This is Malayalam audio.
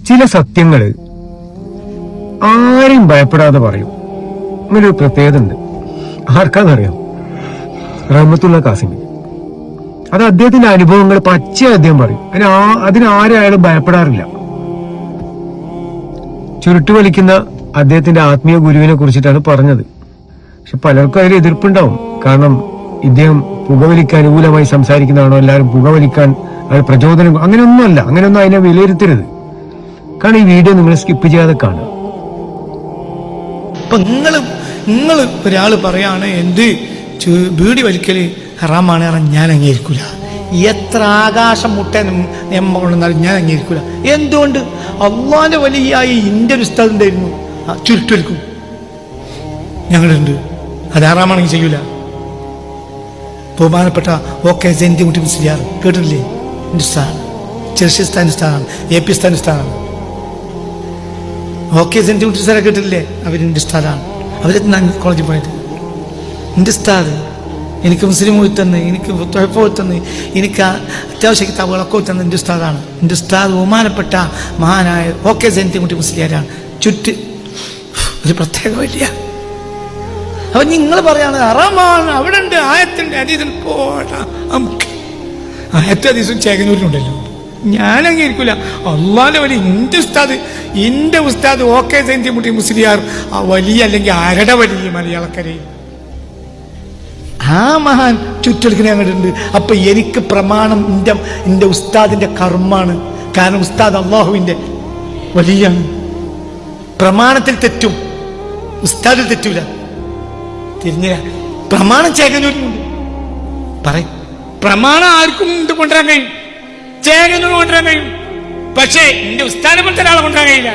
ചില സത്യങ്ങള് ആരെയും ഭയപ്പെടാതെ പറയും. അങ്ങനൊരു പ്രത്യേകത ഉണ്ട്. ആർക്കാന്നറിയാം? റഹ്മത്തുള്ള കാസിമി. അത് അദ്ദേഹത്തിന്റെ അനുഭവങ്ങൾ പച്ചയായി അദ്ദേഹം പറയും. അതിനാരും ഭയപ്പെടാറില്ല. ചുരുട്ടു വലിക്കുന്ന അദ്ദേഹത്തിന്റെ ആത്മീയ ഗുരുവിനെ കുറിച്ചിട്ടാണ് പറഞ്ഞത്. പക്ഷെ പലർക്കും അതിൽ എതിർപ്പുണ്ടാവും. കാരണം ഇദ്ദേഹം പുകവലിക്ക് അനുകൂലമായി സംസാരിക്കുന്നതാണോ, എല്ലാവരും പുകവലിക്കാൻ അത് പ്രചോദനം, അങ്ങനെയൊന്നുമല്ല. അങ്ങനെയൊന്നും അതിനെ വിലയിരുത്തരുത്. കാരണം ഈ വീഡിയോ നിങ്ങൾ സ്കിപ്പ് ചെയ്യാതെ കാണുക. ഇപ്പൊ നിങ്ങൾ ഒരാള് പറയാണ് എന്ത് ബീഡി വലിക്കല് ഹറാമാണ്, ഞാൻ അംഗീകരിക്കൂല. എത്ര ആകാശം മുട്ടനും നിയമം കൊണ്ടെന്നാലും ഞാൻ അംഗീകരിക്കൂല. എന്തുകൊണ്ട്? അള്ളാന്റെ വലിയായി ഇന്ത്യ ഒരു ഉസ്താദ് ഉണ്ടായിരുന്നു, ചുരുട്ടൊലിക്കും ഞങ്ങളുണ്ട്. അത് ഹറാമാണെങ്കിൽ ചെയ്യൂല. ബഹുമാനപ്പെട്ട ഓക്കെ ജയന്തി മുട്ടി മുസ്ലിയാർ കേട്ടിട്ടില്ലേ? ഉസ്താദാണ്, ചെർഷിസ്ഥാൻ ഉസ്താദാണ്, AP സ്ഥാൻ ഉസ്താദാണ്. ഓക്കെ ജയന്തി മുട്ടി സാറെ കേട്ടിട്ടില്ലേ? അവരെൻ്റെ ഉസ്താദാണ്. അവരെന്നാ കോളേജിൽ പോയത്. എൻ്റെ ഉസ്താദ് എനിക്ക് മുസ്ലിം തന്ന്, എനിക്ക് തന്ന്, എനിക്ക് അത്യാവശ്യ കിതാബുകളൊക്കെ തന്ന എൻ്റെ ഉസ്താദാണ്. എൻ്റെ ഉസ്താദ് ബഹുമാനപ്പെട്ട മഹാനായ ഓക്കെ ജയന്തി മുട്ടി മുസ്ലിയാരാണ്. ചുറ്റ് ഒരു പ്രത്യേക വലിയ. അപ്പൊ നിങ്ങൾ പറയാണ് ഹറാമാണ്, അവിടെ ഉണ്ട്, ആയത്തിന്റെ അതീതൻ പോട്ടാ. ആയത്തും അതീസും ചേകനൂരിലുണ്ടല്ലോ. ഞാൻ അംഗീകരിക്കൂല. അള്ളാന്റെ വലിയ എന്റെ ഉസ്താദ് ഓക്കെ ജയന്തി മുട്ടി മുസ്ലിയാർ ആ വലിയ, അല്ലെങ്കിൽ ആരുടെ വലിയ മലയാളക്കരയിൽ ആ മഹാൻ ചുറ്റെടുക്കുന്ന അങ്ങോട്ടുണ്ട്. അപ്പൊ എനിക്ക് പ്രമാണം എന്റെ ഉസ്താദിന്റെ കർമ്മാണ്. കാരണം ഉസ്താദ് അള്ളാഹുവിന്റെ വലിയാണ്. പ്രമാണത്തിൽ തെറ്റും, ഉസ്താദിൽ തെറ്റൂല. തിരിഞ്ഞ പ്രമാണം ചേകനൂരിനുണ്ട്. പറയും പ്രമാണം ആർക്കും കൊണ്ടുവരാൻ കഴിയും, ചേകനൂർ കൊണ്ടുവരാൻ കഴിയും. പക്ഷേ എന്റെ ഉസ്താദിനെ പോലത്തെ ഒരാളെ കൊണ്ടുവരാൻ കഴിയില്ല.